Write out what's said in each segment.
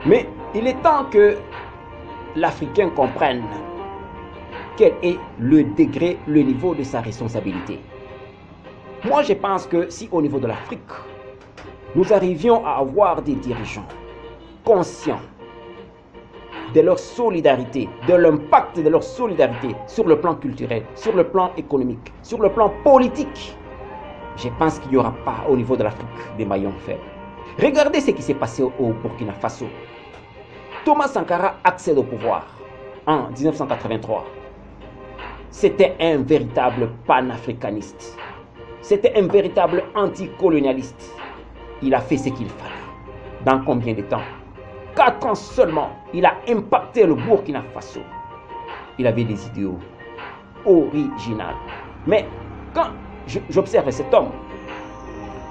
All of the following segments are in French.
Mais il est temps que l'Africain comprenne quel est le degré, le niveau de sa responsabilité. Moi, je pense que si au niveau de l'Afrique, nous arrivions à avoir des dirigeants conscients de leur solidarité, de l'impact de leur solidarité sur le plan culturel, sur le plan économique, sur le plan politique, je pense qu'il n'y aura pas au niveau de l'Afrique des maillons faibles. Regardez ce qui s'est passé au Burkina Faso. Thomas Sankara accède au pouvoir en 1983. C'était un véritable panafricaniste. C'était un véritable anticolonialiste. Il a fait ce qu'il fallait. Dans combien de temps? 4 ans seulement, il a impacté le Burkina Faso. Il avait des idéaux originaux. Mais quand j'observe cet homme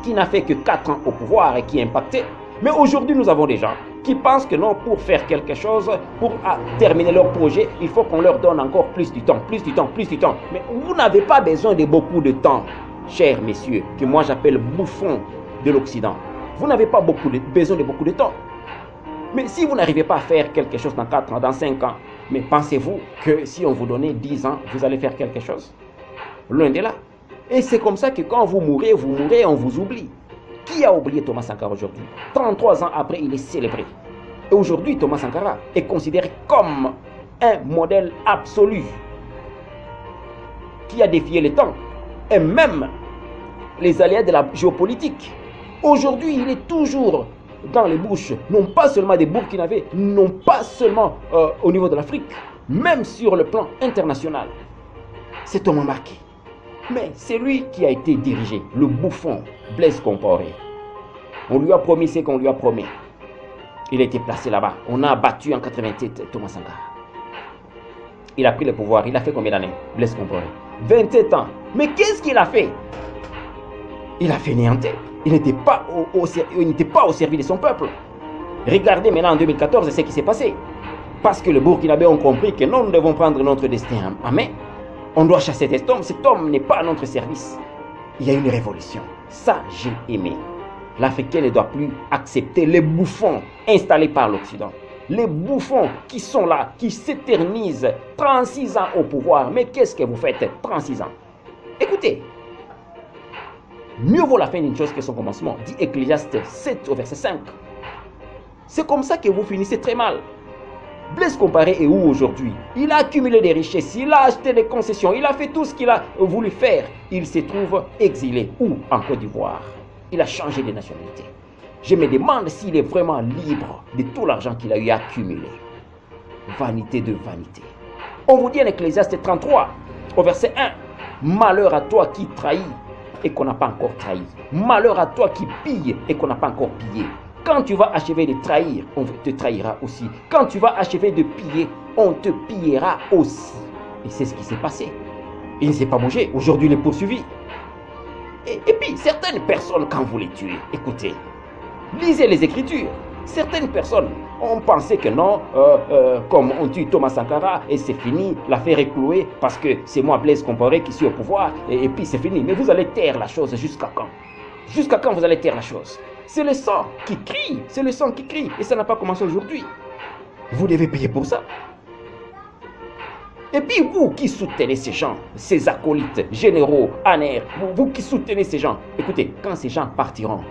qui n'a fait que 4 ans au pouvoir et qui est impacté, mais aujourd'hui nous avons des gens qui pensent que non, pour faire quelque chose, pour terminer leur projet, il faut qu'on leur donne encore plus du temps, plus du temps, plus du temps. Mais vous n'avez pas besoin de beaucoup de temps, chers messieurs, que moi j'appelle bouffons de l'Occident. Vous n'avez pas besoin de beaucoup de temps. Mais si vous n'arrivez pas à faire quelque chose dans 4 ans, dans 5 ans, mais pensez-vous que si on vous donnait 10 ans, vous allez faire quelque chose? Loin de là. Et c'est comme ça que quand vous mourrez, on vous oublie. Qui a oublié Thomas Sankara aujourd'hui? 33 ans après, il est célébré. Et aujourd'hui, Thomas Sankara est considéré comme un modèle absolu qui a défié le temps et même les aléas de la géopolitique. Aujourd'hui, il est toujours dans les bouches, non pas seulement des Burkinabés, non pas seulement au niveau de l'Afrique, même sur le plan international. Cet homme a marqué. Mais c'est lui qui a été dirigé, le bouffon Blaise Compaoré. On lui a promis ce qu'on lui a promis. Il a été placé là-bas. On a abattu en 87 Thomas Sankara. Il a pris le pouvoir. Il a fait combien d'années, Blaise Compaoré? 27 ans. Mais qu'est-ce qu'il a fait? Il a fainéanté. Il n'était pas au service de son peuple. Regardez maintenant en 2014 ce qui s'est passé. Parce que les Burkinabés ont compris que non, nous devons prendre notre destin en main. On doit chasser cet homme. Cet homme n'est pas à notre service. Il y a une révolution. Ça, j'ai aimé. L'Africain ne doit plus accepter les bouffons installés par l'Occident. Les bouffons qui sont là, qui s'éternisent 36 ans au pouvoir. Mais qu'est-ce que vous faites 36 ans? Écoutez. Mieux vaut la fin d'une chose que son commencement, dit Ecclésiaste 7 au verset 5. C'est comme ça que vous finissez très mal. Blaise Compaoré est où aujourd'hui? Il a accumulé des richesses, il a acheté des concessions, il a fait tout ce qu'il a voulu faire. Il se trouve exilé. Où? En Côte d'Ivoire. Il a changé de nationalité. Je me demande s'il est vraiment libre de tout l'argent qu'il a eu accumulé. Vanité de vanité. On vous dit en Ecclésiaste 33 au verset 1. Malheur à toi qui trahis et qu'on n'a pas encore trahi. Malheur à toi qui pille et qu'on n'a pas encore pillé. Quand tu vas achever de trahir, on te trahira aussi. Quand tu vas achever de piller, on te pillera aussi. Et c'est ce qui s'est passé. Il ne s'est pas bougé. Aujourd'hui, il est poursuivi. Et puis, certaines personnes, quand vous les tuez, écoutez, lisez les Écritures. Certaines personnes ont pensé que non, comme on tue Thomas Sankara et c'est fini, l'affaire est clouée parce que c'est moi, Blaise Compaoré, qui suis au pouvoir et puis c'est fini. Mais vous allez taire la chose jusqu'à quand? Jusqu'à quand vous allez taire la chose? C'est le sang qui crie, c'est le sang qui crie et ça n'a pas commencé aujourd'hui. Vous devez payer pour ça. Et puis vous qui soutenez ces gens, ces acolytes, généraux, ANER, vous qui soutenez ces gens, écoutez, quand ces gens partiront,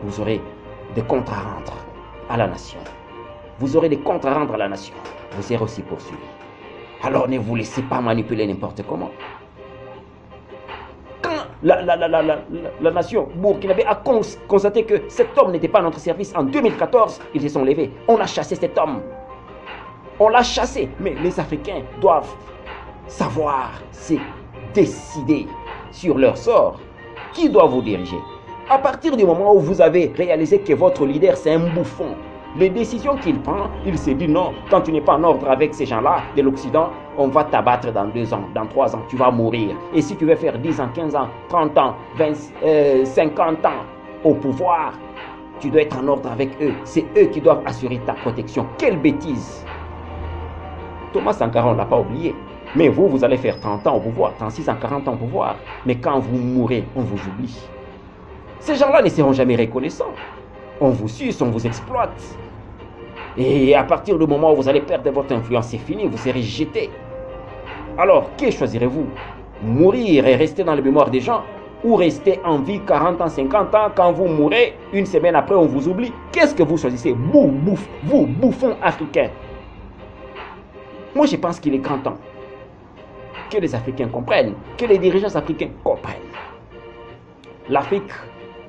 vous aurez des comptes à rendre à la nation. Vous aurez des comptes à rendre à la nation. Vous serez aussi poursuivis. Alors ne vous laissez pas manipuler n'importe comment. Quand la nation burkinabé a constaté que cet homme n'était pas à notre service en 2014, ils se sont levés. On a chassé cet homme. On l'a chassé. Mais les Africains doivent savoir se décider sur leur sort. Qui doit vous diriger? À partir du moment où vous avez réalisé que votre leader c'est un bouffon, les décisions qu'il prend, il se dit non, quand tu n'es pas en ordre avec ces gens-là de l'Occident, on va t'abattre dans 2 ans, dans 3 ans, tu vas mourir. Et si tu veux faire 10 ans, 15 ans, 30 ans, 50 ans au pouvoir, tu dois être en ordre avec eux. C'est eux qui doivent assurer ta protection. Quelle bêtise! Thomas Sankara, on ne l'a pas oublié. Mais vous, vous allez faire 30 ans au pouvoir, 36 ans, 40 ans au pouvoir. Mais quand vous mourrez, on vous oublie. Ces gens-là ne seront jamais reconnaissants. On vous suce, on vous exploite. Et à partir du moment où vous allez perdre votre influence, c'est fini, vous serez jeté. Alors, que choisirez-vous? Mourir et rester dans la mémoire des gens, ou rester en vie 40 ans, 50 ans, quand vous mourrez, une semaine après on vous oublie? Qu'est-ce que vous choisissez? Vous, bouffons africains. Moi je pense qu'il est grand temps que les Africains comprennent, que les dirigeants africains comprennent. L'Afrique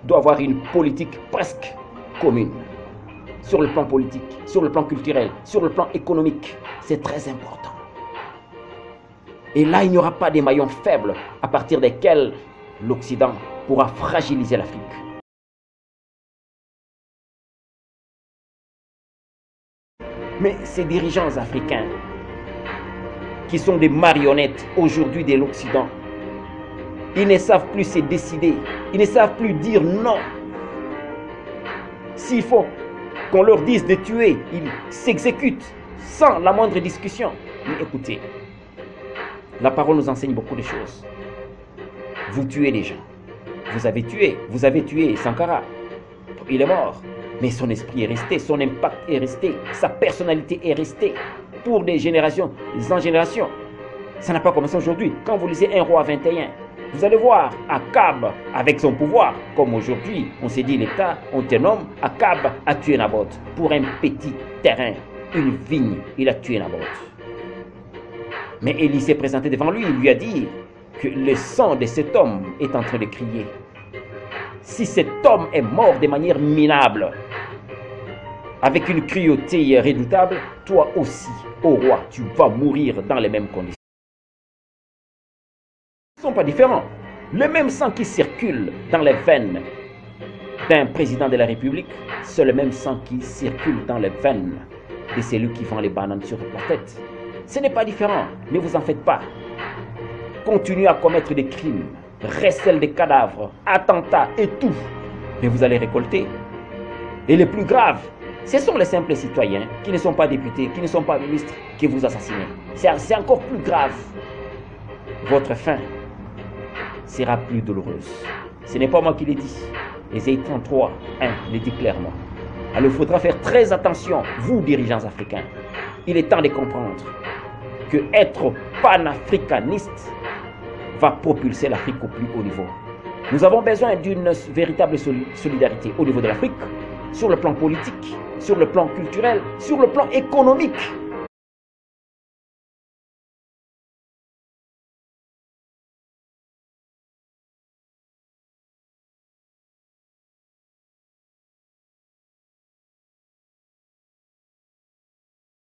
doit avoir une politique presque commune. Sur le plan politique, sur le plan culturel, sur le plan économique. C'est très important. Et là, il n'y aura pas des maillons faibles à partir desquels l'Occident pourra fragiliser l'Afrique. Mais ces dirigeants africains, qui sont des marionnettes aujourd'hui de l'Occident, ils ne savent plus se décider, ils ne savent plus dire non. S'il faut qu'on leur dise de tuer, ils s'exécutent sans la moindre discussion. Mais écoutez, la parole nous enseigne beaucoup de choses. Vous tuez les gens. Vous avez tué Sankara. Il est mort. Mais son esprit est resté, son impact est resté, sa personnalité est restée pour des générations, en générations. Ça n'a pas commencé aujourd'hui. Quand vous lisez Un roi 21, vous allez voir Akab avec son pouvoir. Comme aujourd'hui, on s'est dit l'État, on te nomme, Akab a tué Naboth pour un petit terrain, une vigne. Il a tué Naboth. Mais Élie s'est présenté devant lui, il lui a dit que le sang de cet homme est en train de crier. Si cet homme est mort de manière minable, avec une cruauté redoutable, toi aussi, ô roi, tu vas mourir dans les mêmes conditions. Ils ne sont pas différents. Le même sang qui circule dans les veines d'un président de la République, c'est le même sang qui circule dans les veines de celui qui vend les bananes sur la tête. Ce n'est pas différent, ne vous en faites pas. Continuez à commettre des crimes, recel des cadavres, attentats et tout. Mais vous allez récolter. Et le plus grave, ce sont les simples citoyens qui ne sont pas députés, qui ne sont pas ministres, qui vous assassinent. C'est encore plus grave. Votre fin sera plus douloureuse. Ce n'est pas moi qui l'ai dit. Ésaïe 33, 1 le dit clairement. Alors il faudra faire très attention, vous dirigeants africains. Il est temps de comprendre que être panafricaniste va propulser l'Afrique au plus haut niveau. Nous avons besoin d'une véritable solidarité au niveau de l'Afrique, sur le plan politique, sur le plan culturel, sur le plan économique.